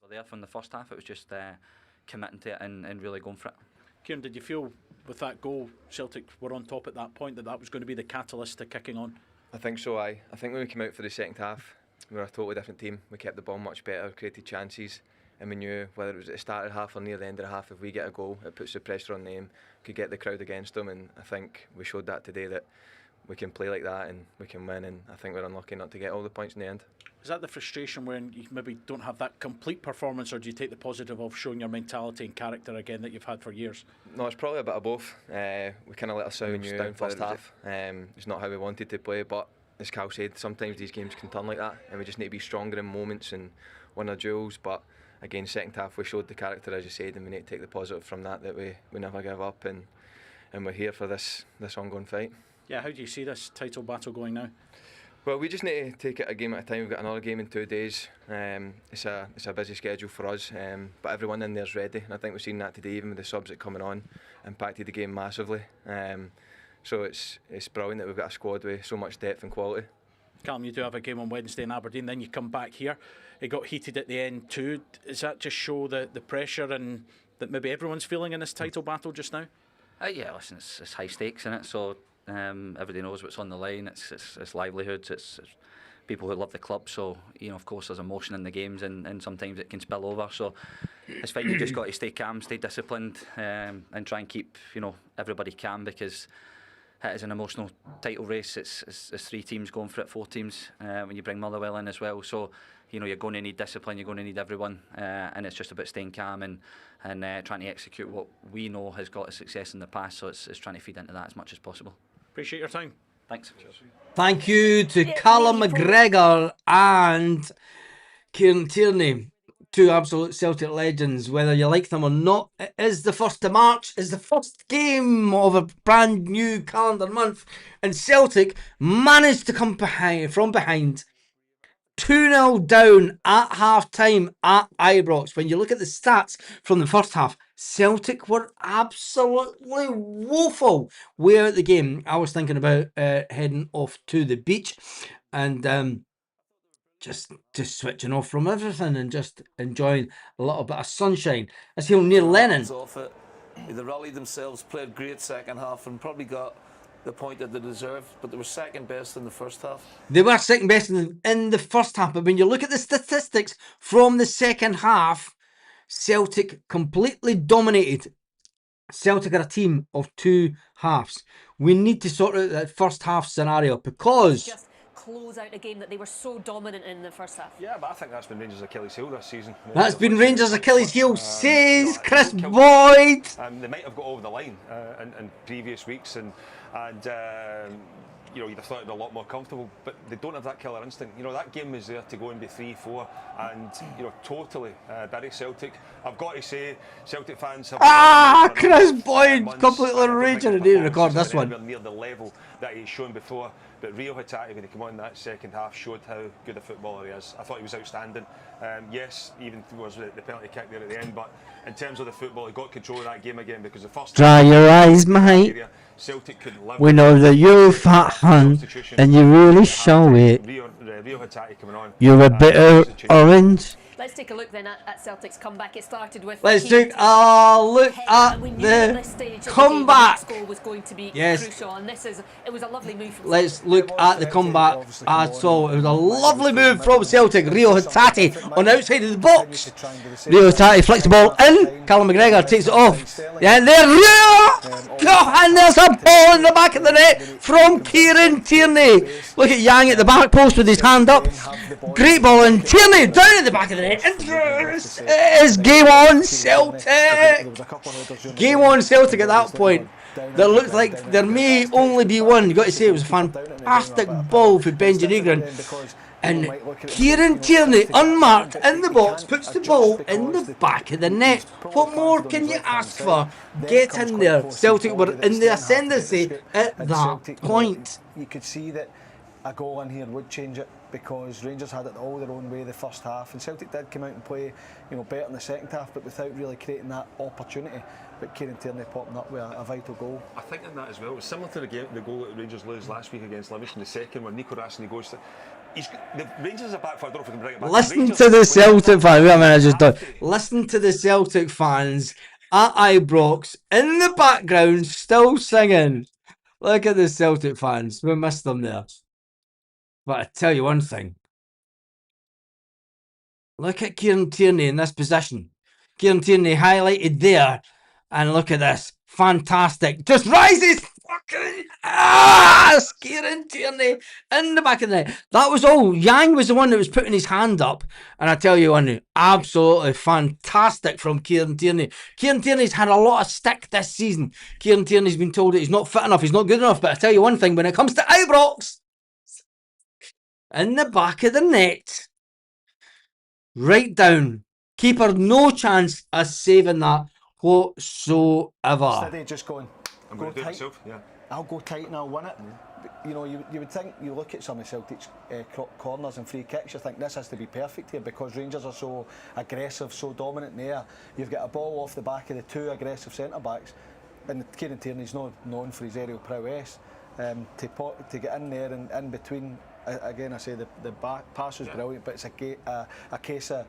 there from the first half. It was just committing to it and really going for it. Kieran, did you feel with that goal Celtic were on top at that point, that was going to be the catalyst to kicking on? I think so, I think when we came out for the second half, we were a totally different team. We kept the ball much better, created chances, and we knew whether it was at the start of the half or near the end of the half, if we get a goal, it puts the pressure on them, could get the crowd against them, and I think we showed that today, that we can play like that and we can win, and I think we're unlucky not to get all the points in the end. Is that the frustration when you maybe don't have that complete performance, or do you take the positive of showing your mentality and character again that you've had for years? No, it's probably a bit of both. We kind of let ourselves down first half. It's not how we wanted to play, but as Cal said, sometimes these games can turn like that, and we just need to be stronger in moments and win our duels. But again, second half we showed the character, as you said, and we need to take the positive from that, that we never give up, and we're here for this ongoing fight. Yeah, how do you see this title battle going now? Well, we just need to take it a game at a time. We've got another game in 2 days. It's a busy schedule for us, but everyone in there's ready, and I think we've seen that today, even with the subs that coming on, impacted the game massively. So it's brilliant that we've got a squad with so much depth and quality. Callum, you do have a game on Wednesday in Aberdeen, then you come back here. It got heated at the end too. Does that just show the pressure and that maybe everyone's feeling in this title battle just now? Yeah, listen, it's high stakes in it, so everybody knows what's on the line. It's livelihoods, it's people who love the club, so of course there's emotion in the games, and sometimes it can spill over, so it's fine. You just got to stay calm, stay disciplined, and try and keep everybody calm, because it is an emotional title race. It's 3 teams going for it, 4 teams when you bring Motherwell in as well, so you're going to need discipline, you're going to need everyone, and it's just about staying calm and trying to execute what we know has got us success in the past, so it's trying to feed into that as much as possible. Appreciate your time. Thanks. Thank you to Callum McGregor and Kieran Tierney, 2 absolute Celtic legends. Whether you like them or not, it is the 1st of March, is the first game of a brand new calendar month, and Celtic managed to come from behind 2-0 down at half-time at Ibrox. When you look at the stats from the first half, Celtic were absolutely woeful way out the game. I was thinking about heading off to the beach and just switching off from everything and just enjoying a little bit of sunshine. I see Neil Lennon. They rallied themselves, played great second half, and probably got the point that they deserved, but they were second best in the first half. They were second best in the first half, but when you look at the statistics from the second half, Celtic completely dominated. Celtic are a team of 2 halves. We need to sort out that first half scenario, because just close out a game that they were so dominant in the first half. Yeah, but I think that's been Rangers' Achilles heel this season. That's been Rangers' Achilles heel, says Chris Boyd. They might have got over the line in previous weeks, and you'd have thought it'd be a lot more comfortable, but they don't have that killer instinct. That game was there to go and be 3-4, and totally bury Celtic. I've got to say, Celtic fans have Chris Boyd completely raging. I need to record this one. Near the level that he's shown before, but Rio Hatate, when he came on that second half, showed how good a footballer he is. I thought he was outstanding. Yes, even was the penalty kick there at the end, but in terms of the football, he got control of that game again, because the first Dry your eyes, mate. Celtic couldn't live. We know that you're fat hun, and you really show it. Rio Hatate coming on. You're a bit orange. Let's take a look then at Celtic's comeback. It started with. Let's take a look at the comeback. The score was going to be yes. crucial, and it was a lovely move from Let's look at the comeback. So it was a lovely move from Celtic. Rio Hatate on the outside of the box. Rio Hatate flicks the ball in. Callum McGregor takes it off. Yeah, there, and there's a ball in the back of the net from Kieran Tierney. Look at Yang at the back post with his hand up. Great ball, and Tierney down at the back of the net. It is game on Celtic. Game on Celtic at that point. There looks like there may only be one. You've got to say it was a fantastic ball for Benji Negron. And Kieran Tierney, unmarked in the box, puts the ball in the back of the net. What more can you ask for? Get in there. Celtic were in the ascendancy at that point. You could see that a goal in here would change it, because Rangers had it all their own way the first half, and Celtic did come out and play better in the second half, but without really creating that opportunity. But Kieran Tierney popping up with a vital goal. I think in that as well, it was similar to the goal that Rangers lose last week against Livingston, the second, where Nico Rassini goes to. the Rangers are back for. I don't know if we can bring it back. Listen to the Celtic fans. Wait a minute, I just done. Listen to the Celtic fans at Ibrox in the background, still singing. Look at the Celtic fans. We missed them there. But I tell you one thing. Look at Kieran Tierney in this position. Kieran Tierney highlighted there. And look at this. Fantastic. Just rises. Fucking Kieran Tierney in the back of the net. That was all. Yang was the one that was putting his hand up. And I tell you one, absolutely fantastic from Kieran Tierney. Kieran Tierney's had a lot of stick this season. Kieran Tierney's been told that he's not fit enough, he's not good enough. But I tell you one thing, when it comes to Ibrox, in the back of the net, right down. Keeper no chance of saving that whatsoever. Instead of just going, I'm go going to do it tight. myself. Yeah. I'll go tight and I'll win it. You know, you would think, you look at some of Celtic's corners and free kicks, you think this has to be perfect here because Rangers are so aggressive, so dominant in the air. You've got a ball off the back of the two aggressive centre-backs, and Kieran Tierney's not known for his aerial prowess. To get in there and in between, again I say the back pass was brilliant, but it's a case of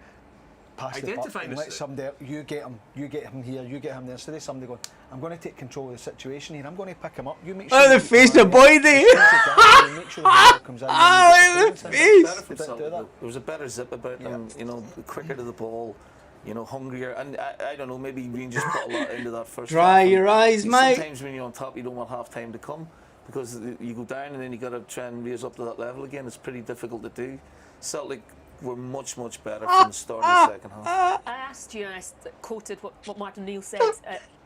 pass the buck and let somebody, you get him here, you get him there. Instead of somebody going, I'm going to take control of the situation here, I'm going to pick him up. You make sure. Oh, the face of Boydie! Make sure the ball comes in. Oh, the face! There was a better zip about them, you know, quicker to the ball, you know, hungrier. And I don't know, maybe Rangers put a lot into that first Dry half. your eyes, mate. Sometimes when you're on top, you don't want half time to come because you go down and then you got to try and raise up to that level again. It's pretty difficult to do. Celtic were much better from the start of the second half. I asked you, and I quoted what Martin Neal said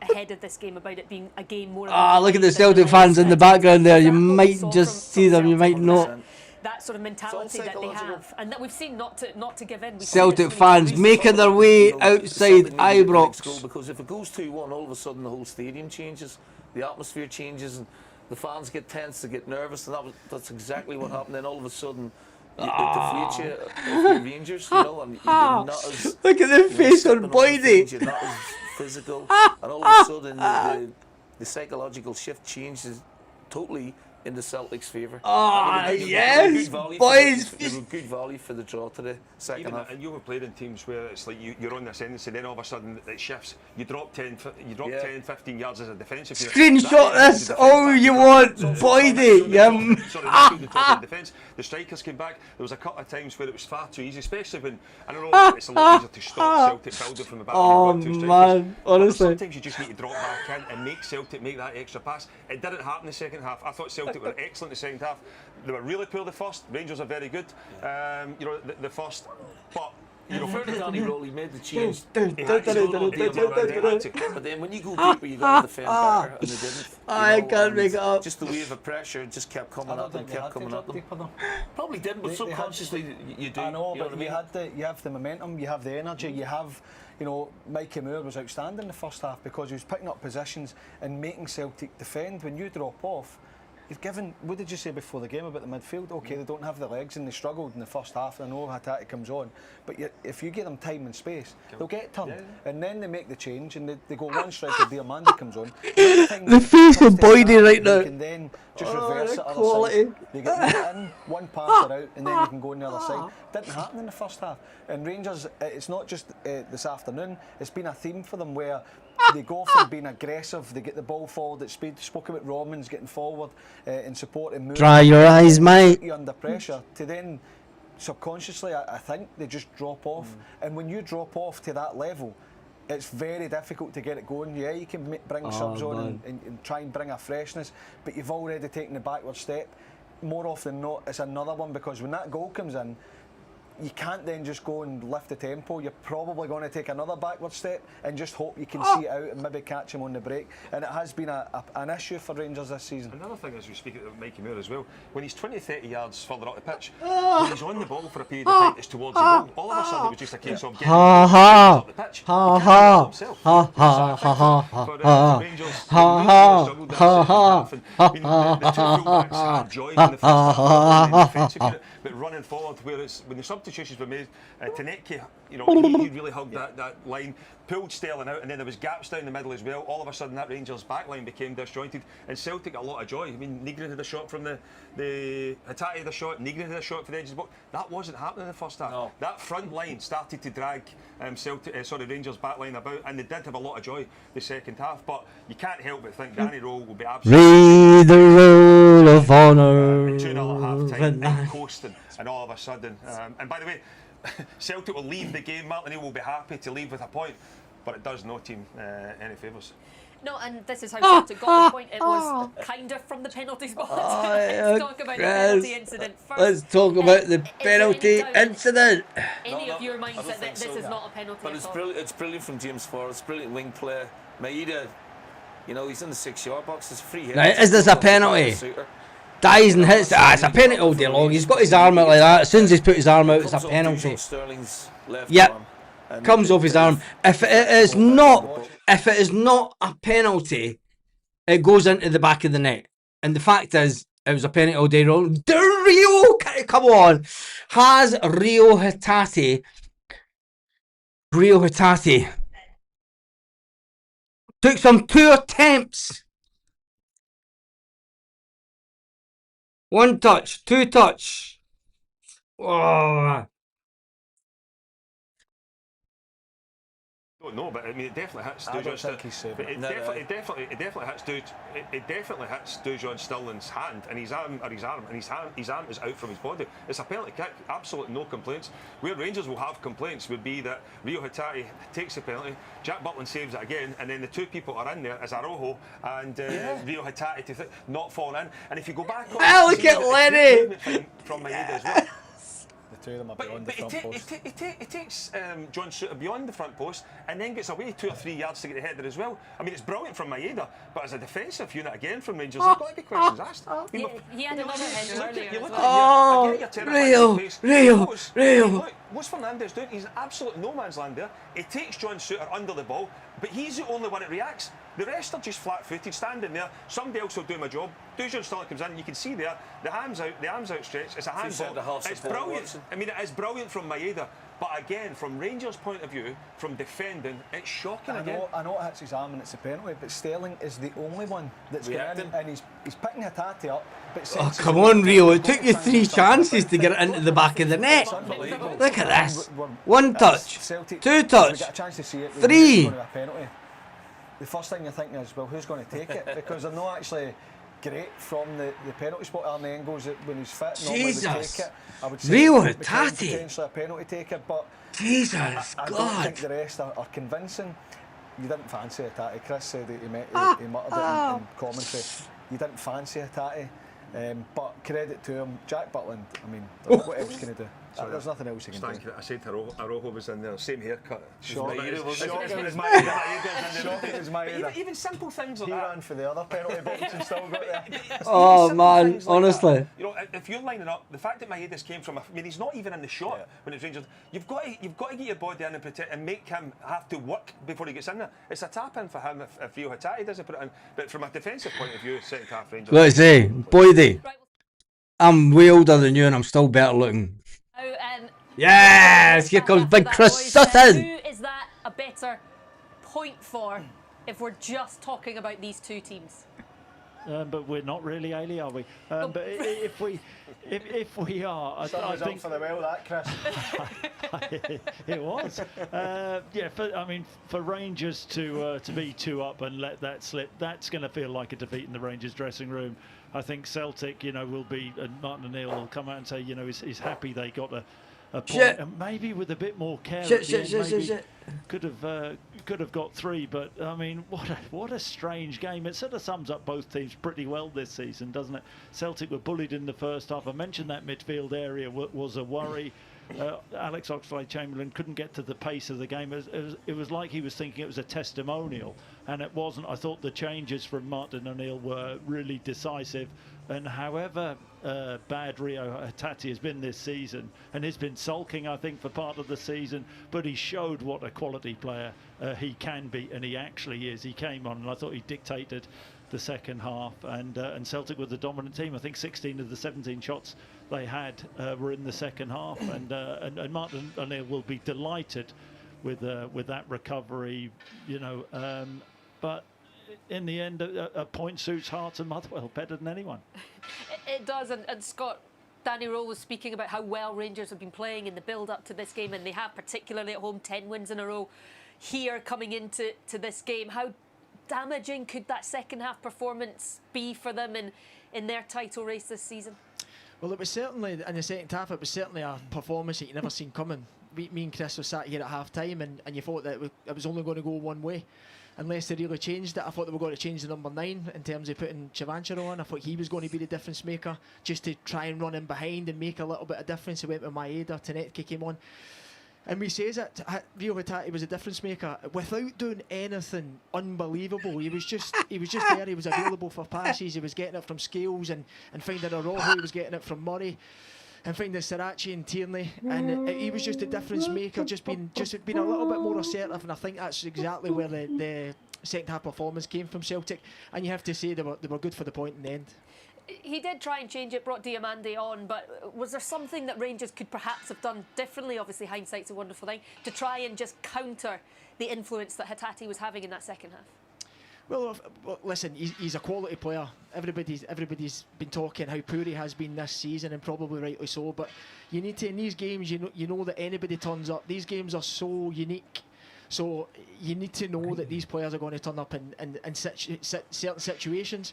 ahead of this game about it being a game more. Look at the Celtic fans in the background there. You might just see them, you might not. That sort of mentality that they have, and that we've seen not to give in. Celtic fans making their way outside Ibrox. Because if it goes 2-1, all of a sudden the whole stadium changes, the atmosphere changes, and the fans get tense, they get nervous, and that's exactly what happened. Then all of a sudden, it deflates you if you're Rangers, you know, and you're not as. Look at the face on Boydie. You're not as physical, and all of a sudden the psychological shift changes totally in the Celtic's favour. Yes, boys. They were good value for the draw today, second half. And you have played in teams where it's like you're on the ascendancy, and then all of a sudden it shifts. You drop 10, 15 yards as a defensive. Screenshot this all you want, Boydie. The strikers came back. There was a couple of times where it was far too easy, especially when I don't know it's a lot easier to stop Celtic building from the back. Oh man, honestly. Sometimes you just need to drop back in and make Celtic make that extra pass. It didn't happen in the second half. I thought Celtic were excellent in the second half. They were really poor the first. Rangers are very good. You know, the first, but you know, for Danny Rohl, he made the change. But then when you go deeper, you got to defend better, and they didn't. I can't make it up. Just the wave of pressure just kept coming at them, kept coming at them. Probably didn't, but subconsciously you do. I know, you know but you have the momentum, you have the energy, you have. You know, Mikey Moore was outstanding in the first half because he was picking up positions and making Celtic defend. When you drop off, you've given. What did you say before the game about the midfield? Okay, they don't have the legs and they struggled in the first half. And I know Hatate comes on, but if you give them time and space, they'll get turned. And then they make the change and they go one striker. Diamandi comes on. The face of Boydie right now. And then just reverse it other side. They get in, one pass or out, and then you can go on the other side. Didn't happen in the first half. And Rangers, it's not just this afternoon. It's been a theme for them where they go from being aggressive, they get the ball forward at speed. Spoke about Romans getting forward and support and moving. Dry your eyes, mate. Under pressure to then subconsciously, I think they just drop off. And when you drop off to that level, it's very difficult to get it going. Yeah, you can bring subs on and try and bring a freshness, but you've already taken the backward step. More often than not, it's another one because when that goal comes in, you can't then just go and lift the tempo. You're probably going to take another backward step and just hope you can see it out and maybe catch him on the break. And it has been an issue for Rangers this season. Another thing as we speak about Mikey Moore as well, when he's 20-30 yards further up the pitch, when he's on the ball for a period of time, it's towards the goal. All of a sudden it was just a case of getting up the pitch. He can't do it himself. For Rangers, struggled that second half. And the two full-backs had joy in the first half, in the defensive unit. but running forward, whereas when the substitutions were made, Tanecki, you know, he really hugged that line, pulled Sterling out, and then there was gaps down the middle as well. All of a sudden, that Rangers backline became disjointed, and Celtic got a lot of joy. I mean, Nygren had a shot from the Hatate had a shot, Nygren had a shot for the edge of the box. That wasn't happening in the first half. No. That front line started to drag Rangers backline about, and they did have a lot of joy the second half. But you can't help but think Danny Rohl will be absolutely read the roll of honour 2-0 at half time and coasting, and all of a sudden and by the way, Celtic will leave the game. Martin O'Neill will be happy to leave with a point, but it does no team any favours. No, and this is how Celtic got the point. It was kind of from the penalty spot. Let's talk about the penalty incident first. Let's talk about the penalty incident. Any of your mindset that this is not a penalty but at all? It's brilliant from James Ford. It's brilliant wing play. Maeda, you know, he's in the 6-yard box. It's a free hit. Right, is this a penalty? Dies and hits. It's a penalty all day long. He's got his arm out like that. As soon as he's put his arm out, it's a penalty. Yep. Comes off his arm. If it is not a penalty, it goes into the back of the net. And the fact is, it was a penalty all day long. Come on. Has Rio Hatate took some 2 attempts. 1 touch, 2 touch. Oh. Don't know, but I mean, it definitely hits Dujon. It definitely hits Dujon Sterling's hand, and his arm is out from his body. It's a penalty kick, absolutely no complaints. Where Rangers will have complaints would be that Rio Hatate takes the penalty, Jack Butland saves it again, and then the 2 people are in there as Rohl and Rio Hatate not falling in. And if you go back, look at Lenny from Maeda as well. The 2 of them are beyond the front post. It takes John Souttar beyond the front post and then gets away 2 or 3 yards to get the header as well. I mean, it's brilliant from Maeda, but as a defensive unit again from Rangers, there's got to be questions asked. He had another header earlier as well. Rio. What's Fernandes doing? He's in absolute no man's land there. He takes John Souttar under the ball, but he's the only one that reacts. The rest are just flat-footed, standing there. Somebody else will do my job. Dujon Sterling comes in, you can see there, the arms outstretched. It's a handball. It's brilliant. I mean, it is brilliant from Maeda. But again, from Rangers' point of view, from defending, it's shocking again. I know it hits his arm and it's a penalty, but Sterling is the only one that's reacting, and he's picking Hatate up. But come on, Rio! It took you 3 chances to get it into the back of the net. Look at this. 1 touch, 2 touch, 3. The first thing you're thinking is, well, who's going to take it? Because they're not actually great from the penalty spot. Arne Engels, when he's fit, normally would take it. I would say Rio Hatate, potentially a penalty taker, but Jesus, I don't think the rest are convincing. You didn't fancy Hatate. Chris said he muttered it in commentary. You didn't fancy Hatate. But credit to him, Jack Butland. I mean, what else can he do? There's nothing else he can do. I said Rohl was in there, same haircut. Shocking. Even simple things like that. He ran for the other penalty box and still got there. Oh man, honestly. You know, if you're lining up, the fact that Maeda's came from, I mean, he's not even in the shot when it's Rangers. You've got to get your body in and protect and make him have to work before he gets in there. It's a tap in for him if Rio Hatate doesn't put it in. But from a defensive point of view, second half Rangers. Let's say, Boydie, I'm way older than you and I'm still better looking. Yes, here comes big Chris Sutton. Who is that a better point for if we're just talking about these 2 teams? But we're not really, Ailey, are we? But if we are, I think for the well, that Chris. It was. For Rangers to be 2 up and let that slip, that's going to feel like a defeat in the Rangers dressing room. I think Celtic, will be, and Martin O'Neill will come out and say, he's happy they got a point, and maybe with a bit more care could have got 3. But I mean, what a strange game. It sort of sums up both teams pretty well this season, doesn't it? Celtic were bullied in the first half. I mentioned that midfield area was a worry. Alex Oxlade-Chamberlain couldn't get to the pace of the game. It was like he was thinking it was a testimonial, and it wasn't. I thought the changes from Martin O'Neill were really decisive, and however bad Rio Hatate has been this season, and he's been sulking, I think, for part of the season, but he showed what a quality player he can be, and he actually is. He came on, and I thought he dictated the second half, and Celtic were the dominant team. I think 16 of the 17 shots they had were in the second half, and Martin O'Neill will be delighted with that recovery, but in the end, a point suits Hearts and Motherwell better than anyone. It does, and Scott, Danny Rohl was speaking about how well Rangers have been playing in the build-up to this game, and they have, particularly at home, 10 wins in a row here coming into this game. How damaging could that second half performance be for them in their title race this season? Well, it was certainly, in the second half, it was certainly a performance that you never seen coming. Me and Chris were sat here at half-time, and you thought that it was only going to go one way. Unless they really changed it. I thought they were going to change the number 9 in terms of putting Chavancharo on. I thought he was going to be the difference maker, just to try and run in behind and make a little bit of difference. He went with Maeda, Tanetki came on. And we says that Rio Hatate was a difference maker without doing anything unbelievable. He was just there. He was available for passes. He was getting it from Scales and finding a Rohl. He was getting it from Murray and finding Sirachi and Tierney, and he was just a difference maker, just being a little bit more assertive, and I think that's exactly where the second half performance came from Celtic, and you have to say they were good for the point in the end. He did try and change it, brought Diamande on, but was there something that Rangers could perhaps have done differently? Obviously, hindsight's a wonderful thing, to try and just counter the influence that Hatate was having in that second half. Well, listen, he's a quality player. Everybody's been talking how poor he has been this season, and probably rightly so. But you need to, in these games, you know that anybody turns up. These games are so unique, so you need to know that these players are going to turn up in certain situations.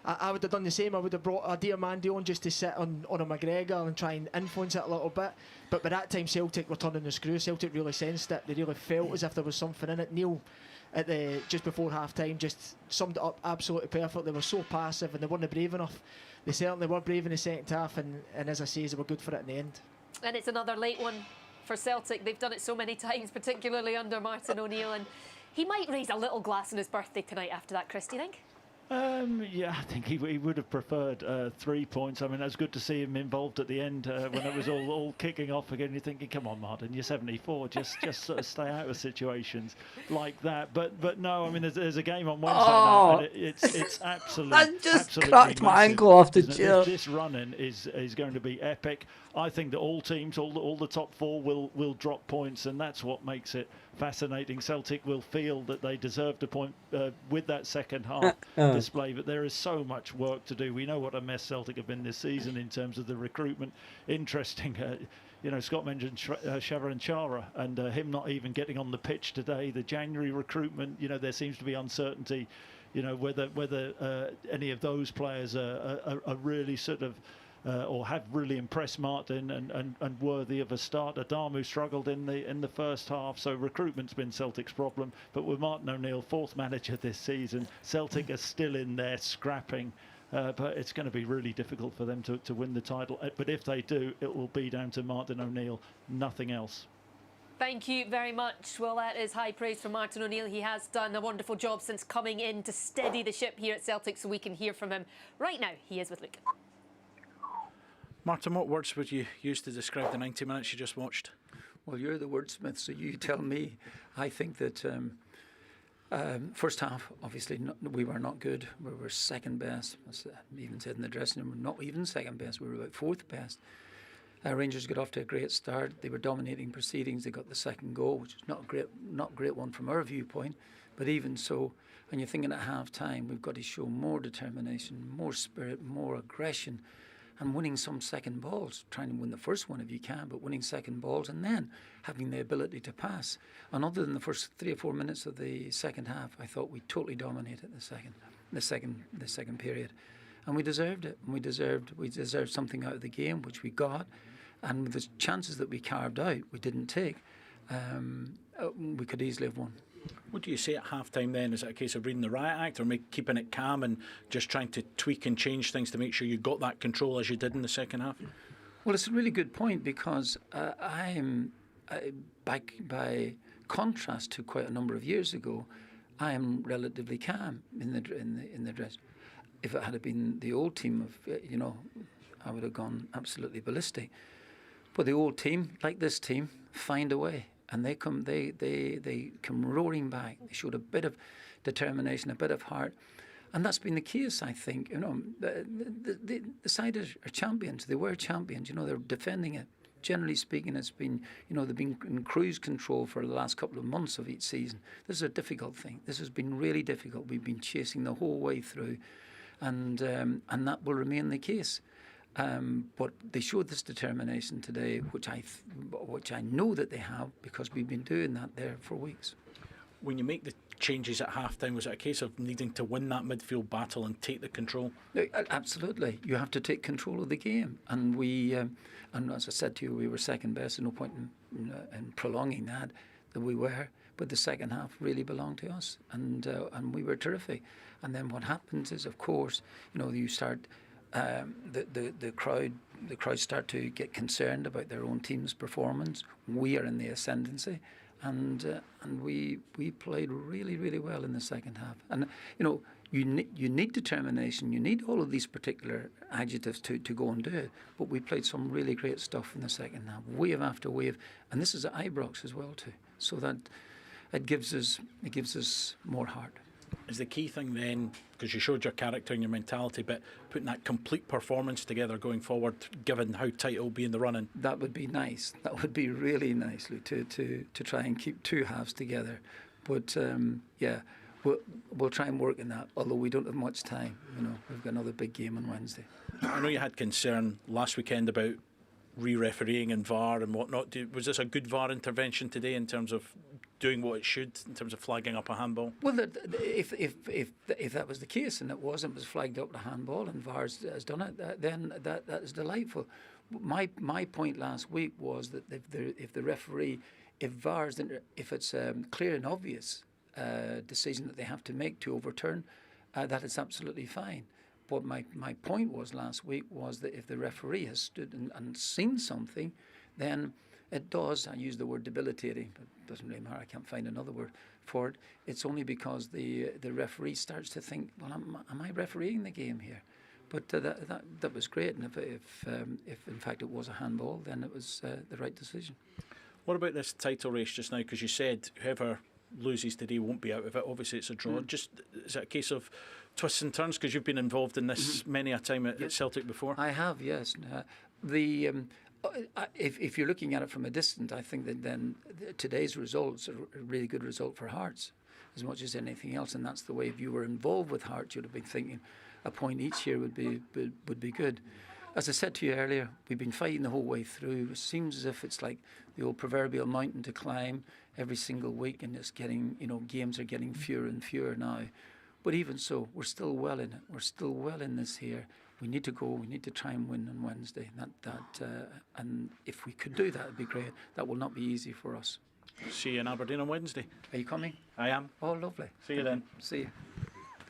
I would have done the same. I would have brought a Diamande on just to sit on a McGregor and try and influence it a little bit. But by that time, Celtic were turning the screw. Celtic really sensed it. They really felt as if there was something in it. Neil, just before half time, just summed it up absolutely perfect. They were so passive and they weren't brave enough. They certainly were brave in the second half, and as I say, they were good for it in the end. And it's another late one for Celtic. They've done it so many times, particularly under Martin O'Neill, and he might raise a little glass on his birthday tonight after that, Chris, do you think? Yeah, I think he would have preferred 3 points. I mean, it was good to see him involved at the end when it was all kicking off again. You're thinking, come on, Martin, you're 74. Just sort of stay out of situations like that. But no, I mean, there's a game on Wednesday night, and it's absolutely. I just cracked my ankle off the chair. This run-in is going to be epic. I think that all teams, all the top 4 will drop points, and that's what makes it fascinating. Celtic will feel that they deserved a point with that second half display, but there is so much work to do. We know what a mess Celtic have been this season in terms of the recruitment. Interesting, Scott mentioned Chavancharo and him not even getting on the pitch today. The January recruitment, there seems to be uncertainty, whether any of those players are really sort of or have really impressed Martin and worthy of a start. Adamu struggled in the first half, so recruitment's been Celtic's problem. But with Martin O'Neill, 4th manager this season, Celtic are still in there scrapping. But it's going to be really difficult for them to win the title. But if they do, it will be down to Martin O'Neill, nothing else. Thank you very much. Well, that is high praise for Martin O'Neill. He has done a wonderful job since coming in to steady the ship here at Celtic, so we can hear from him right now. He is with Luke. Martin, what words would you use to describe the 90 minutes you just watched? Well, you're the wordsmith, so you tell me. I think that first half, obviously, we were not good. We were second best. As I even said in the dressing room, not even second best. We were about 4th best. Rangers got off to a great start. They were dominating proceedings. They got the second goal, which is not a great one from our viewpoint. But even so, when you're thinking at half time, we've got to show more determination, more spirit, more aggression, and winning some second balls, trying to win the first one if you can, but winning second balls and then having the ability to pass. And other than the first 3 or 4 minutes of the second half, I thought we totally dominated the second period, and we deserved it. And we deserved something out of the game, which we got, and with the chances that we carved out, we didn't take. We could easily have won. What do you say at half-time then? Is it a case of reading the riot act, or keeping it calm and just trying to tweak and change things to make sure you got that control as you did in the second half? Well, it's a really good point, because by contrast to quite a number of years ago, I am relatively calm in the dress. If it had been the old team, I would have gone absolutely ballistic. But the old team, like this team, find a way. And they come roaring back. They showed a bit of determination, a bit of heart. And that's been the case, I think. You know, the side are champions. They were champions. You know, they're defending it. Generally speaking, it's been, you know, they've been in cruise control for the last couple of months of each season. This is a difficult thing. This has been really difficult. We've been chasing the whole way through, and that will remain the case. But they showed this determination today, which I know that they have, because we've been doing that there for weeks. When you make the changes at half-time, was it a case of needing to win that midfield battle and take the control? Absolutely. You have to take control of the game. And we, and as I said to you, we were second best. There's no point in prolonging that we were. But the second half really belonged to us, and we were terrific. And then what happens is, of course, you know, you start, the crowd start to get concerned about their own team's performance. We are in the ascendancy. And we played really, really well in the second half. And, you know, you need determination. You need all of these particular adjectives to go and do it. But we played some really great stuff in the second half, wave after wave. And this is at Ibrox as well too. So that it gives us more heart. Is the key thing then, because you showed your character and your mentality, but putting that complete performance together going forward, given how tight it will be in the running? That would be nice. That would be really nice, Lou, to try and keep two halves together. But yeah, we'll try and work in that, although we don't have much time. You know, we've got another big game on Wednesday. I know you had concern last weekend about re-refereeing and VAR and whatnot. Was this a good VAR intervention today in terms of doing what it should, in terms of flagging up a handball? Well, if that was the case, and it was flagged up a handball, and VAR has done it, then that is delightful. My point last week was that if the referee, if it's a clear and obvious decision that they have to make to overturn, that is absolutely fine. But my point was last week was that if the referee has stood and seen something, then it does, I use the word debilitating, but it doesn't really matter, I can't find another word for it. It's only because the referee starts to think, well, am I refereeing the game here? But that was great, and if in fact it was a handball, then it was the right decision. What about this title race just now? Because you said whoever loses today won't be out of it. Obviously it's a draw. Just, is it a case of twists and turns? Because you've been involved in this many a time at Celtic before. I have, yes. If you're looking at it from a distance, I think that then today's results are a really good result for Hearts as much as anything else, and that's the way. If you were involved with Hearts, you'd have been thinking a point each year would be good. As I said to you earlier, we've been fighting the whole way through. It seems as if it's like the old proverbial mountain to climb every single week, and it's getting, you know, games are getting fewer and fewer now. But even so, we're still well in it. We're still well in this here. We need to go. We need to try and win on Wednesday. And if we could do that, it'd be great. That will not be easy for us. See you in Aberdeen on Wednesday. Are you coming? I am. Oh, lovely. See you then. See you.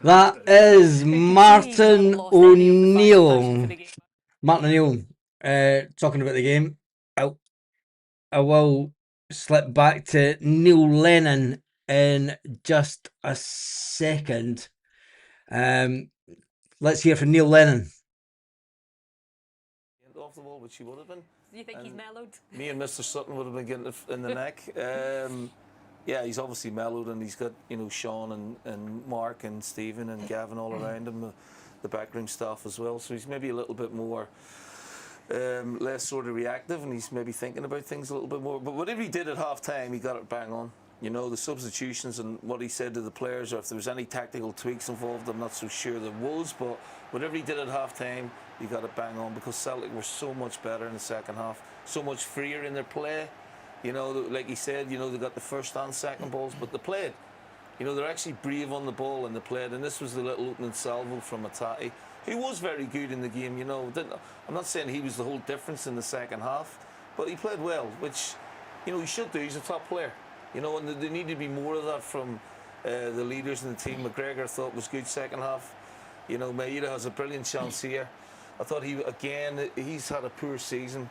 That is Martin O'Neill. Martin O'Neill talking about the game. I will slip back to Neil Lennon in just a second. Let's hear from Neil Lennon. Off the ball, which he would have been. Do you think he's mellowed? Me and Mr. Sutton would have been getting it in the neck. Yeah, he's obviously mellowed, and he's got, you know, Sean and Mark and Stephen and Gavin all around him, the backroom staff as well. So he's maybe a little bit more less sort of reactive, and he's maybe thinking about things a little bit more. But whatever he did at half time, he got it bang on. You know, the substitutions and what he said to the players, or if there was any tactical tweaks involved, I'm not so sure there was, but whatever he did at half time, he got it bang on, because Celtic were so much better in the second half, so much freer in their play. You know, like he said, you know, they got the first and second balls, but they played. You know, they're actually brave on the ball, and they played, and this was the little opening salvo from Atati, who was very good in the game, you know. I'm not saying he was the whole difference in the second half, but he played well, which, you know, he should do. He's a top player. You know, and there need to be more of that from the leaders in the team. McGregor thought was good second half. You know, Maeda has a brilliant chance here. I thought he's had a poor season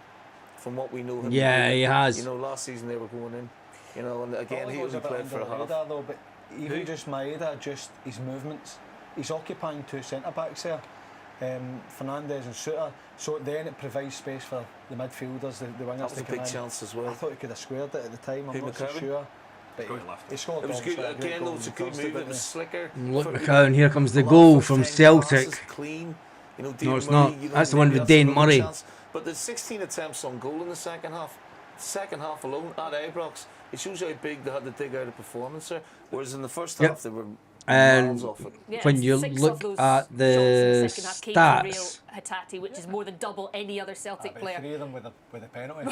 from what we know him. Yeah, he has. You know, last season they were going in. You know, and again he only played for a half. Though, but even just Maeda, just his movements. He's occupying two centre backs there. Fernandez and Suter, so then it provides space for the midfielders, the wingers. That was a big chance as well. I thought he could have squared it at the time. I'm not so sure. but he scored. It was good again. Though it was a good move. It was slicker. Look, McCowan, here comes the goal from Celtic. Clean. You know, No, it's not. That's the one with Dane Murray. But there's 16 attempts on goal in the second half. Second half alone at Ibrox, it shows how big they had to dig out a performance there. Whereas in the first half, they were miles off it. Yeah, when you look at the stats, Hatate, which is more than double any other Celtic player. 3 of them with a penalty.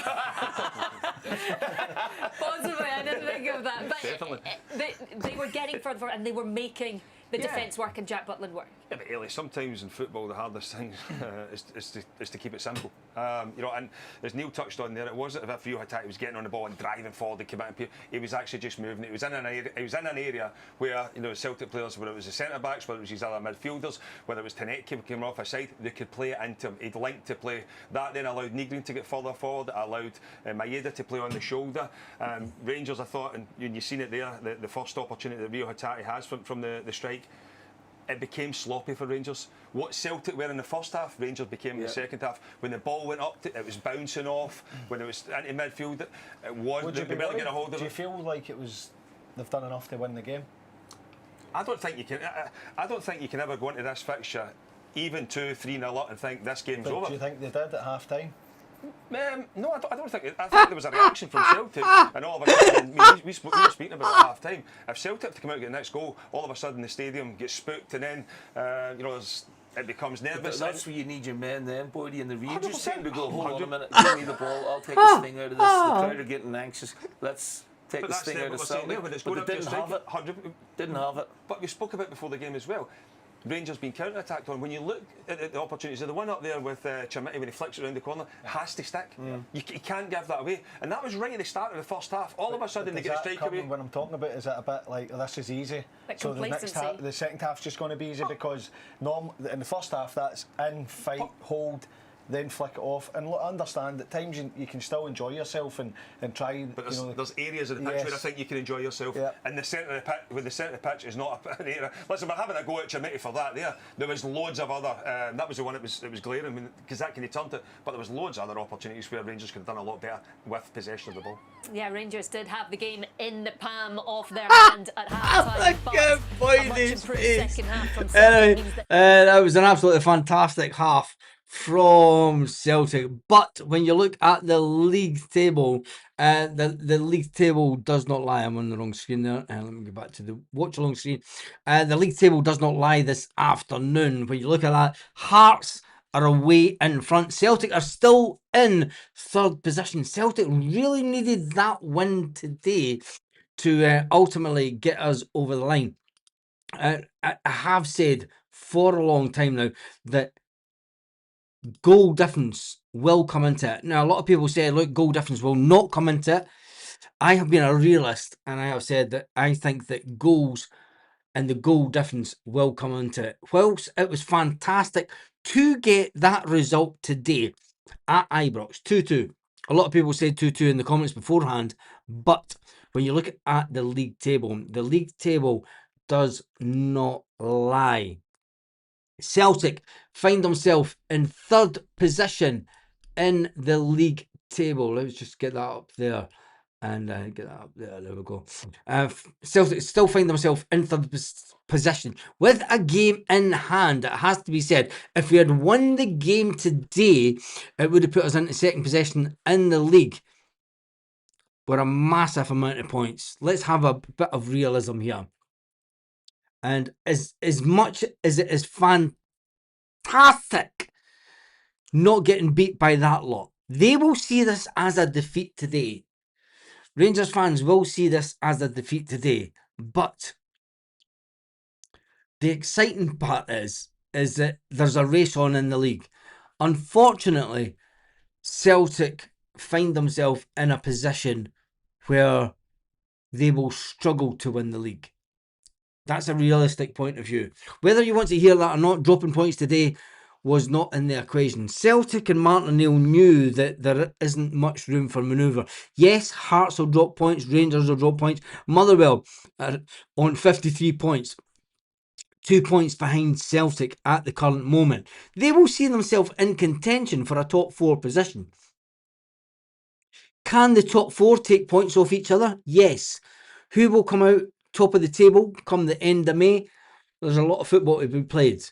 Possibly, I didn't think of that. But they were getting further and they were making the defence work and Jack Butland work. Yeah, but Ellie, sometimes in football the hardest thing is to keep it simple. You know, and as Neil touched on there, it wasn't as if Rio Hatate was getting on the ball and driving forward and committing. He was actually just moving. It was in an area where, you know, Celtic players, whether it was the centre backs, whether it was his other midfielders, whether it was Tanecki came off a side, they could play it into him. He'd like to play that. Then allowed Nygren to get further forward. It allowed Maeda to play on the shoulder. Rangers, I thought, and you've seen it there, the first opportunity that Rio Hatate has from the strike. It became sloppy for Rangers. What Celtic were in the first half, Rangers became in the second half. When the ball went up, it was bouncing off. When it was into midfield, it was. They better get a hold of it. Do you feel like they've done enough to win the game? I don't think you can. I don't think you can ever go into this fixture, even 2-3-0 up, and think this game's over. Do you think they did at half time? No, I don't think. I think there was a reaction from Celtic, and all of a sudden, we were speaking about it at half time. If Celtic have to come out and get the next goal, all of a sudden the stadium gets spooked, and then you know, it becomes nervous. That's where you need your men then, Boydie, and the Rangers team to go, hold on a minute, give me the ball, I'll take the sting out of this. The crowd are getting anxious. Let's take the sting out of Celtic. But they didn't have it. Didn't have it. But we spoke about before the game as well. Rangers being counter-attacked on. When you look at the opportunities, the one up there with Chamiti when he flicks it around the corner has to stick. You can't give that away. And that was right at the start of the first half. All of a sudden they get a strike away. When I'm talking about, is it a bit like this is easy? So the next half, the second half's just going to be easy because in the first half that's in, fight, hold, then flick it off. And look, I understand at times you can still enjoy yourself and try. But there's areas of the pitch where I think you can enjoy yourself. And the centre of the pitch, when the centre of the pitch is not an area. Listen, we're having a go at Chamiti for that. There was loads of other. That was the one that was glaring because that can he turned it. But there was loads of other opportunities where Rangers could have done a lot better with possession of the ball. Yeah, Rangers did have the game in the palm of their hand at half-time. That was an absolutely fantastic half from Celtic. But when you look at the league table, the league table does not lie. I'm on the wrong screen there. Let me go back to the watch along screen. The league table does not lie this afternoon. When you look at that, Hearts are away in front. Celtic are still in third position. Celtic really needed that win today to ultimately get us over the line. I have said for a long time now that goal difference will come into it. Now, a lot of people say, look, goal difference will not come into it. I have been a realist, and I have said that I think that goals and the goal difference will come into it. Whilst it was fantastic to get that result today at Ibrox, 2-2. A lot of people said 2-2 in the comments beforehand, but when you look at the league table does not lie. Celtic find themselves in third position in the league table. Let's just get that up there. And get that up there. There we go. Celtic still find themselves in third position with a game in hand. It has to be said, if we had won the game today, it would have put us into second position in the league with a massive amount of points. Let's have a bit of realism here. And as much as it is fantastic not getting beat by that lot, they will see this as a defeat today. Rangers fans will see this as a defeat today, but the exciting part is that there's a race on in the league. Unfortunately, Celtic find themselves in a position where they will struggle to win the league. That's a realistic point of view. Whether you want to hear that or not, dropping points today was not in the equation. Celtic and Martin O'Neill knew that there isn't much room for manoeuvre. Yes, Hearts will drop points, Rangers will drop points. Motherwell are on 53 points. 2 points behind Celtic at the current moment. They will see themselves in contention for a top 4 position. Can the top 4 take points off each other? Yes. Who will come out top of the table come the end of May? There's a lot of football to be played.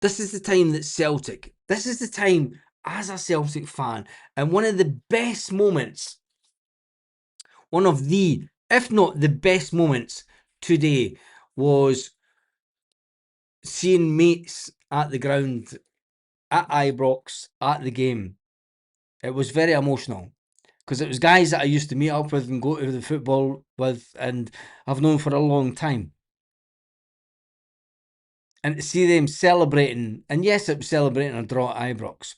This is the time that Celtic, this is the time as a Celtic fan, and one of the best moments, one of the, if not the best moments today, was seeing mates at the ground, at Ibrox, at the game. It was very emotional because it was guys that I used to meet up with and go to the football with and I've known for a long time. And to see them celebrating, and yes, it was celebrating a draw at Ibrox.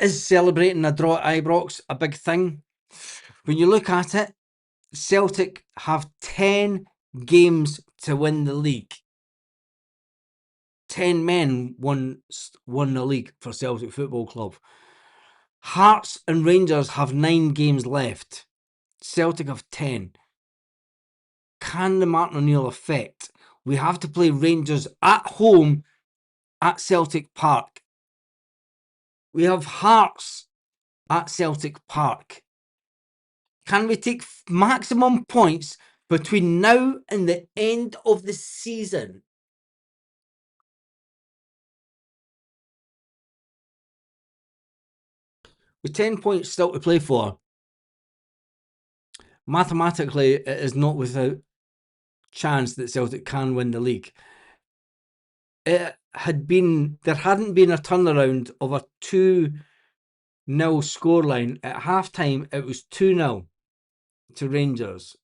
Is celebrating a draw at Ibrox a big thing? When you look at it, Celtic have 10 games to win the league. 10 men won the league for Celtic Football Club. Hearts and Rangers have 9 games left. Celtic have 10. Can the Martin O'Neill effect? We have to play Rangers at home at Celtic Park. We have Hearts at Celtic Park. Can we take maximum points between now and the end of the season? With 10 points still to play for, mathematically it is not without chance that Celtic can win the league. There hadn't been a turnaround of a 2-0 scoreline. At half time, it was 2-0 to Rangers.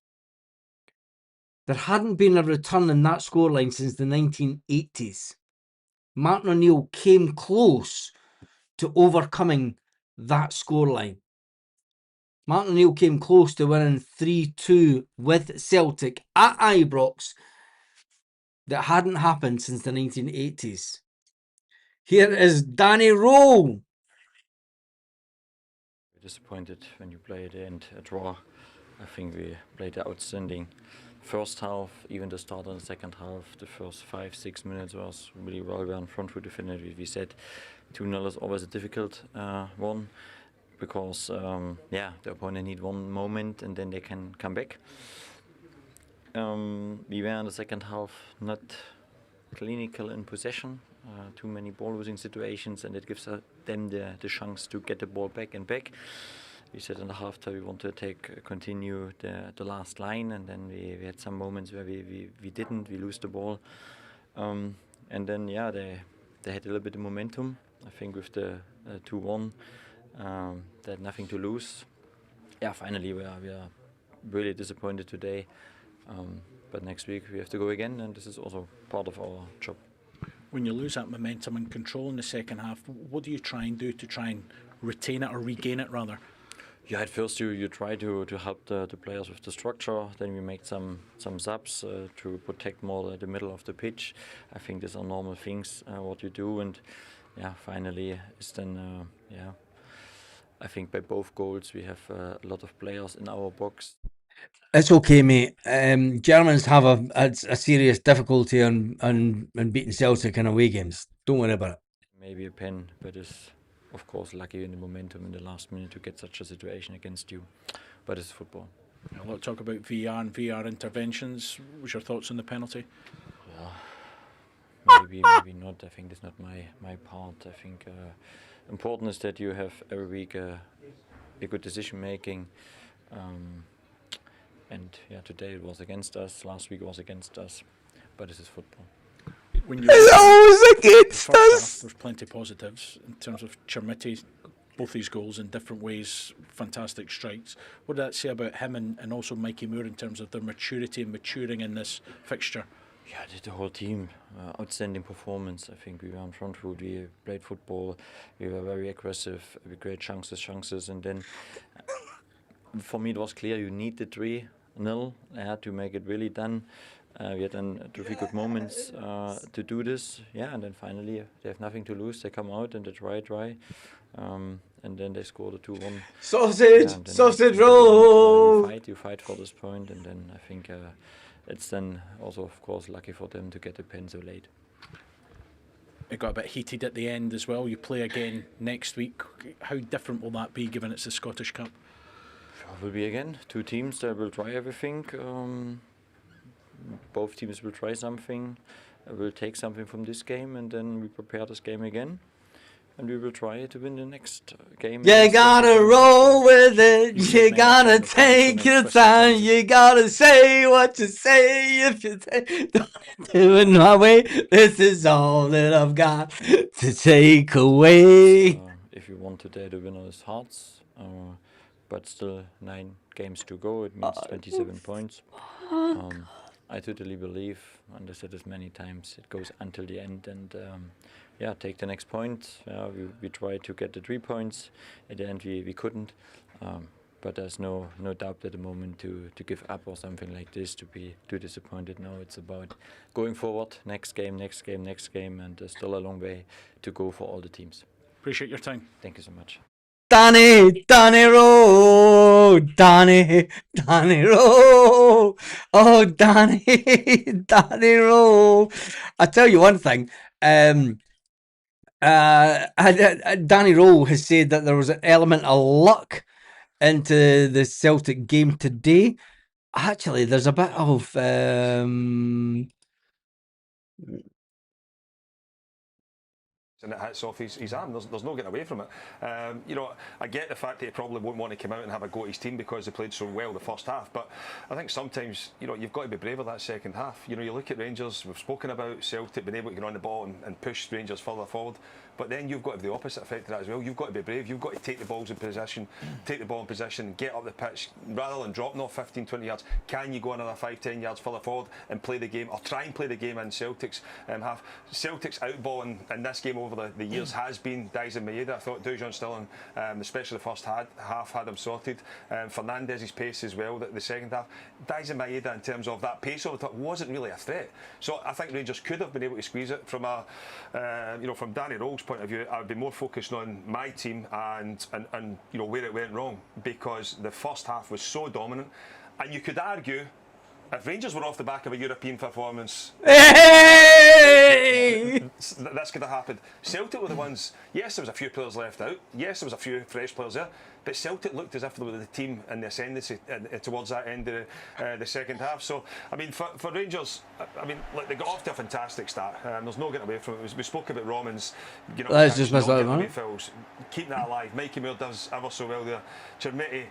There hadn't been a return in that scoreline since the 1980s. Martin O'Neill came close to overcoming that scoreline. Martin O'Neill came close to winning 3-2 with Celtic at Ibrox. That hadn't happened since the 1980s. Here is Danny Rohl. Disappointed when you play at the end a draw. I think we played outstanding first half, even the start of the second half. The first 5-6 minutes was really well. We were in front with the finish. We said 2-0 is always a difficult one because the opponent need one moment and then they can come back. We were in the second half not clinical in possession. Too many ball losing situations, and it gives them the chance to get the ball back and back. We said in the half time we want to continue the last line, and then we had some moments where we didn't, we lose the ball. And then they had a little bit of momentum. I think with the 2-1, they had nothing to lose. Yeah, finally we are really disappointed today. But next week we have to go again, and this is also part of our job. When you lose that momentum and control in the second half, what do you try and do to try and retain it or regain it rather? Yeah, at first you try to help the players with the structure. Then we make some subs to protect more the middle of the pitch. I think these are normal things what you do, and finally is then I think by both goals we have a lot of players in our box. It's okay, mate. Germans have a serious difficulty on beating Celtic in away games. Don't worry about it. Maybe a pen, but it's of course lucky in the momentum in the last minute to get such a situation against you. But it's football. A lot of talk about VR and VR interventions. What's your thoughts on the penalty? Yeah, maybe not. I think that's not my part. I think important is that you have every week a good decision making. And today it was against us. Last week it was against us, but this is football. When it's always against us. There's plenty of positives in terms of Chermiti, both these goals in different ways, fantastic strikes. What did that say about him and also Mikey Moore in terms of their maturity and maturing in this fixture? Yeah, the whole team, outstanding performance. I think we were on front foot, we played football, we were very aggressive, with great chances, and then for me it was clear you need the 3-0 to make it really done. We had then 2 good moments to do this, and then finally they have nothing to lose. They come out and they try, and then they score the 2-1. Sausage roll. You fight for this point, and then I think it's then also of course lucky for them to get the pen so late. It got a bit heated at the end as well. You play again next week. How different will that be given it's the Scottish Cup? will be again 2 teams that will try everything. Both teams will try something, will take something from this game, and then we prepare this game again. And we will try to win the next game. You gotta roll with it. You gotta take your time. You gotta say what you say. If you don't do it my way, this is all that I've got to take away. If you want today, the winner is Hearts, but still 9 games to go. It means 27 points. I totally believe, and I said this many times, it goes until the end, and take the next point. We tried to get the 3 points. At the end, we couldn't. But there's no doubt at the moment to give up or something like this, to be too disappointed. No, it's about going forward, next game, and there's still a long way to go for all the teams. Appreciate your time. Thank you so much. Danny Rohl, Danny Rohl, oh Danny Rohl. I tell you one thing, Danny Rohl has said that there was an element of luck into the Celtic game today. Actually, there's a bit of and it hits off his arm. There's no getting away from it. I get the fact that he probably won't want to come out and have a go at his team because they played so well the first half, but I think sometimes you've got to be braver that second half. You look at Rangers, we've spoken about Celtic being able to get on the ball and push Rangers further forward, but then you've got to have the opposite effect of that as well. You've got to be brave. You've got to take the ball in position, get up the pitch, rather than dropping off 15-20 yards. Can you go another 5-10 yards further forward and play the game, or try and play the game in Celtic's half? Celtic's outballing in this game over the years has been Dyson Maeda. I thought Dujon Stillen, especially the first half, had him sorted. Fernandez's pace as well, the second half. Dyson Maeda, in terms of that pace over the top, wasn't really a threat. So I think Rangers could have been able to squeeze it. From from Danny Rohl's point of view, I would be more focused on my team and where it went wrong, because the first half was so dominant, and you could argue, if Rangers were off the back of a European performance, this could have happened. Celtic were the ones, yes, there was a few players left out, yes, there was a few fresh players there, but Celtic looked as if they were the team in the ascendancy towards that end of the second half. So, for Rangers, look, they got off to a fantastic start. There's no getting away from it. We spoke about Romans, let's just miss that, man. Keeping that alive. Mikey Moore does ever so well there. Chermiti,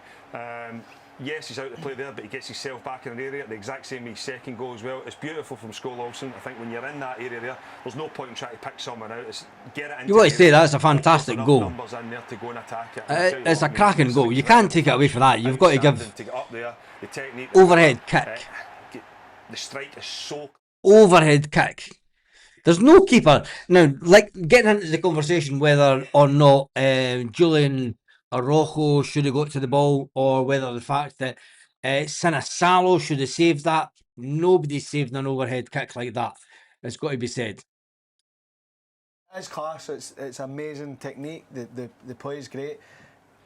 yes, he's out to play there, but he gets himself back in an area, the exact same with his second goal as well. It's beautiful from Scholl Olsen. I think when you're in that area there, there's no point in trying to pick someone out. It's get it into. You got to say that's a fantastic goal. Numbers in there to go and attack it. It's a cracking goal. You can't take it away from that. You've got to give to get up there, the technique, overhead kick. The strike is so overhead kick. There's no keeper now. Like getting into the conversation whether or not Julian Rohl should have got to the ball, or whether the fact that Sinisalo should have saved that. Nobody saved an overhead kick like that. It's got to be said. It's class. It's amazing technique. The play is great.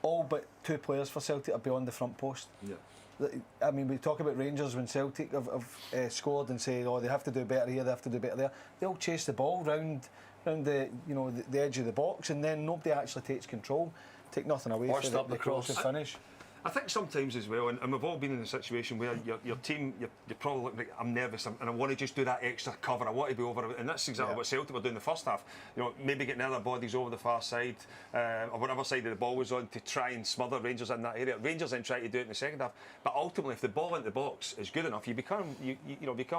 All but 2 players for Celtic are beyond the front post. Yeah. We talk about Rangers when Celtic have scored and say, oh, they have to do better here, they have to do better there. They all chase the ball round the edge of the box, and then nobody actually takes control. Take nothing away from the cross and finish. I think sometimes as well, and we've all been in a situation where your team, you're probably looking like, I'm nervous and I want to just do that extra cover, I want to be over it, and that's exactly what Celtic were doing the first half. Maybe getting other bodies over the far side, or whatever side of the ball was on, to try and smother Rangers in that area. Rangers then try to do it in the second half, but ultimately if the ball into the box is good enough, you become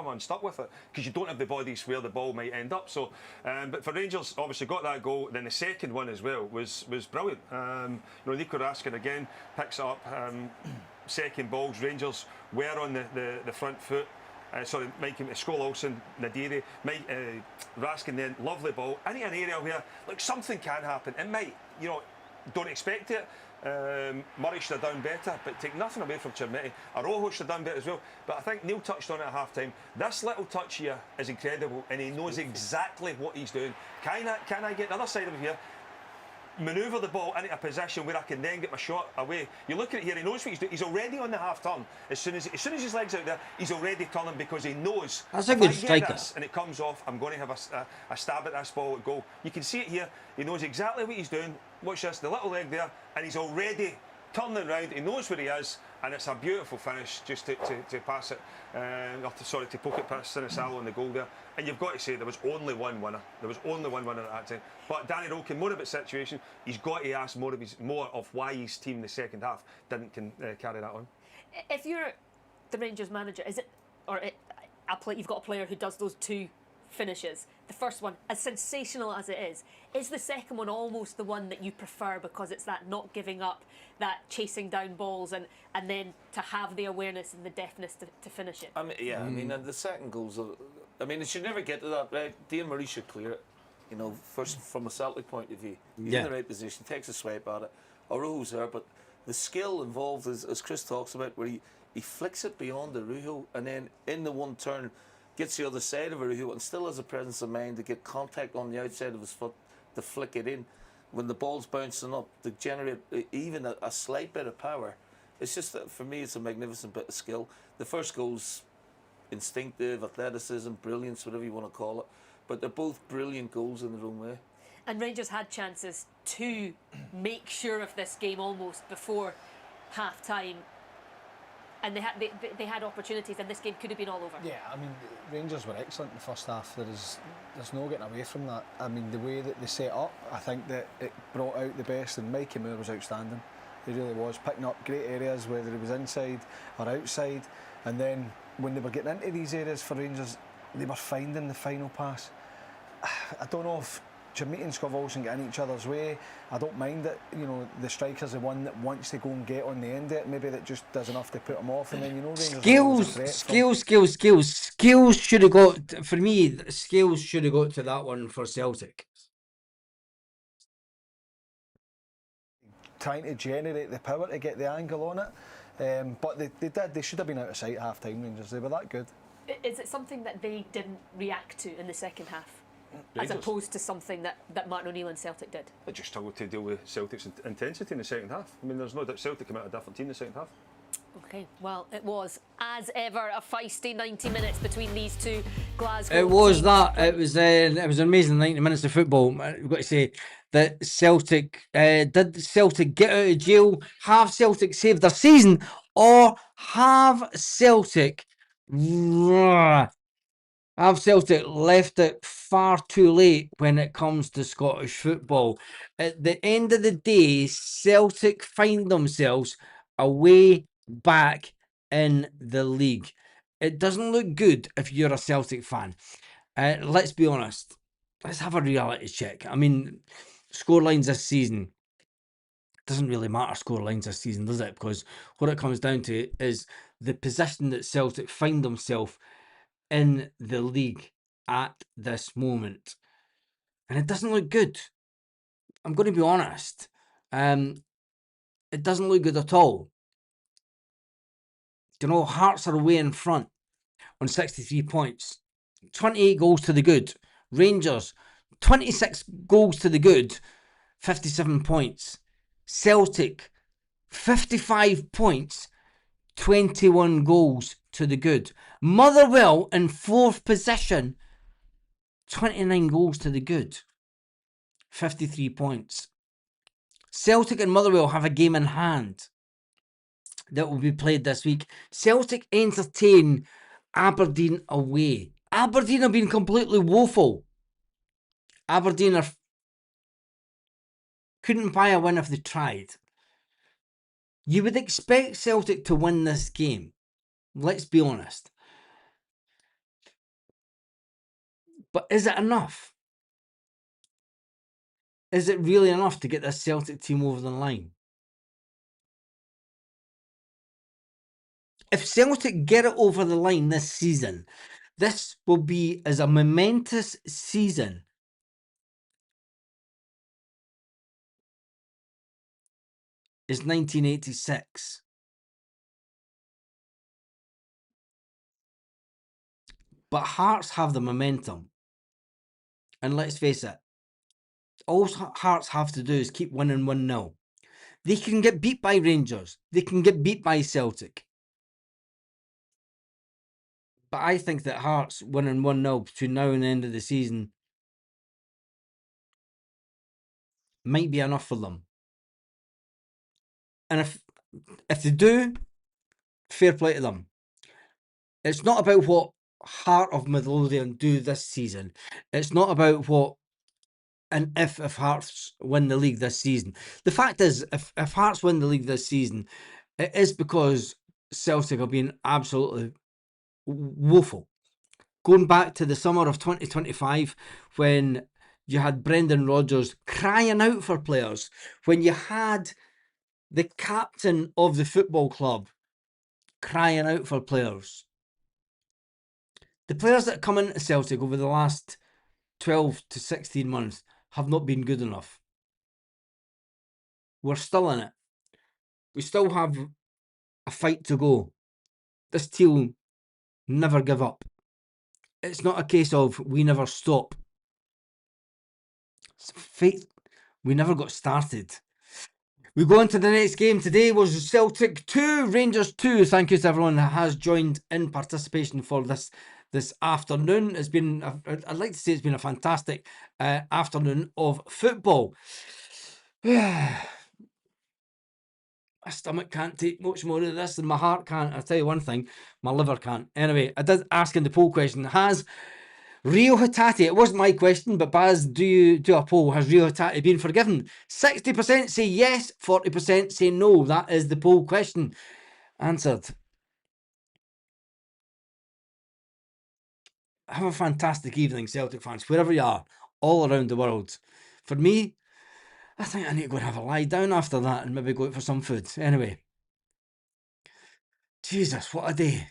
unstuck with it, because you don't have the bodies where the ball might end up. So, but for Rangers, obviously got that goal. Then the second one as well was brilliant. Nico Raskin again picks it up. Second balls, Rangers were on the front foot. Scholl Olsen, Nadiri, Raskin then, lovely ball into an area where something can happen. It might, don't expect it. Murray should have done better, but take nothing away from Chermiti. Rohl should have done better as well. But I think Neil touched on it at half time. This little touch here is incredible, and he knows exactly what he's doing. Can I get the other side of him here? Manoeuvre the ball into a position where I can then get my shot away. You look at it here, he knows what he's doing. He's already on the half turn. As soon as his leg's out there, he's already turning, because he knows, that's a good striker. And it comes off, I'm going to have a stab at this ball at goal. You can see it here. He knows exactly what he's doing. Watch this, the little leg there, and he's already turning round, he knows where he is, and it's a beautiful finish just to pass it, to poke it past Sinisalo on the goal there. And you've got to say there was only one winner. There was only one winner at that time. But Danny Rohl can more about situation. He's got to ask more of why his team in the second half didn't carry that on. If you're the Rangers manager, you've got a player who does those two finishes. The first one, as sensational as it is the second one almost the one that you prefer because it's that not giving up, that chasing down balls, and then to have the awareness and the deftness to finish it? I mean, and the second goals, it should never get to that, right? Dean Murray should clear it, first from a Celtic point of view. He's in the right position, takes a swipe at it. Arujo's there, but the skill involved, as Chris talks about, where he flicks it beyond Arujo and then in the one turn gets the other side of Arujo and still has a presence of mind to get contact on the outside of his foot to flick it in. When the ball's bouncing up, to generate even a slight bit of power. It's just that for me, it's a magnificent bit of skill. The first goal's instinctive, athleticism, brilliance, whatever you want to call it. But they're both brilliant goals in their own way. And Rangers had chances to make sure of this game almost before half-time. And they had opportunities, and this game could have been all over. Yeah, Rangers were excellent in the first half. There's no getting away from that. The way that they set up, I think that it brought out the best, and Mikey Moore was outstanding. He really was, picking up great areas, whether he was inside or outside. And then when they were getting into these areas for Rangers, they were finding the final pass. I don't know if Jermaine and Scott Olsen get in each other's way. I don't mind that, the striker's the one that wants to go and get on the end of it. Maybe that just does enough to put him off. And then, Skills should have got, for me, Skills should have got to that one for Celtic. Trying to generate the power to get the angle on it. But they should have been out of sight at half-time, Rangers. They were that good. Is it something that they didn't react to in the second half? As opposed to something that Martin O'Neill and Celtic did? They just struggled to deal with Celtic's intensity in the second half. There's no doubt Celtic came out a different team in the second half. Okay, well, it was, as ever, a feisty 90 minutes between these two Glasgow It was teams. that. It was an amazing 90 minutes of football. We've got to say that Celtic, did Celtic get out of jail? Have Celtic saved their season? Or have Celtic left it far too late when it comes to Scottish football? At the end of the day, Celtic find themselves away back in the league. It doesn't look good if you're a Celtic fan. Let's be honest. Let's have a reality check. Scorelines this season. Doesn't really matter scorelines this season, does it? Because what it comes down to is the position that Celtic find themselves in the league at this moment. And it doesn't look good. I'm going to be honest. It doesn't look good at all. Hearts are away in front on 63 points. 28 goals to the good. Rangers, 26 goals to the good. 57 points. Celtic, 55 points. 21 goals to the good. Motherwell in 4th position. 29 goals to the good. 53 points. Celtic and Motherwell have a game in hand that will be played this week. Celtic entertain Aberdeen away. Aberdeen have been completely woeful. Aberdeen couldn't buy a win if they tried. You would expect Celtic to win this game. Let's be honest. But is it enough? Is it really enough to get this Celtic team over the line? If Celtic get it over the line this season, this will be as a momentous season as 1986. But Hearts have the momentum. And let's face it, all Hearts have to do is keep winning 1-0. They can get beat by Rangers. They can get beat by Celtic. But I think that Hearts winning 1-0 between now and the end of the season might be enough for them. And if if they do, fair play to them. It's not about what Heart of Midlothian do this season. It's not about what and if Hearts win the league this season. The fact is, if Hearts win the league this season, it is because Celtic are being absolutely woeful. Going back to the summer of 2025, when you had Brendan Rodgers crying out for players, when you had the captain of the football club crying out for players. The players that come into Celtic over the last 12 to 16 months have not been good enough. We're still in it. We still have a fight to go. This team never give up. It's not a case of we never stop. It's faith. We never got started. We go on to the next game. Today was Celtic 2, Rangers 2. Thank you to everyone that has joined in participation for this afternoon. It's been, I'd like to say it's been a fantastic afternoon of football. My stomach can't take much more of this and my heart can't. I'll tell you one thing, my liver can't. Anyway, I did ask in the poll question, has Rio Hatate, it wasn't my question, but Baz, do a poll, has Rio Hatate been forgiven? 60% say yes, 40% say no. That is the poll question answered. Have a fantastic evening, Celtic fans, wherever you are, all around the world. For me, I think I need to go and have a lie down after that and maybe go out for some food. Anyway, Jesus, what a day.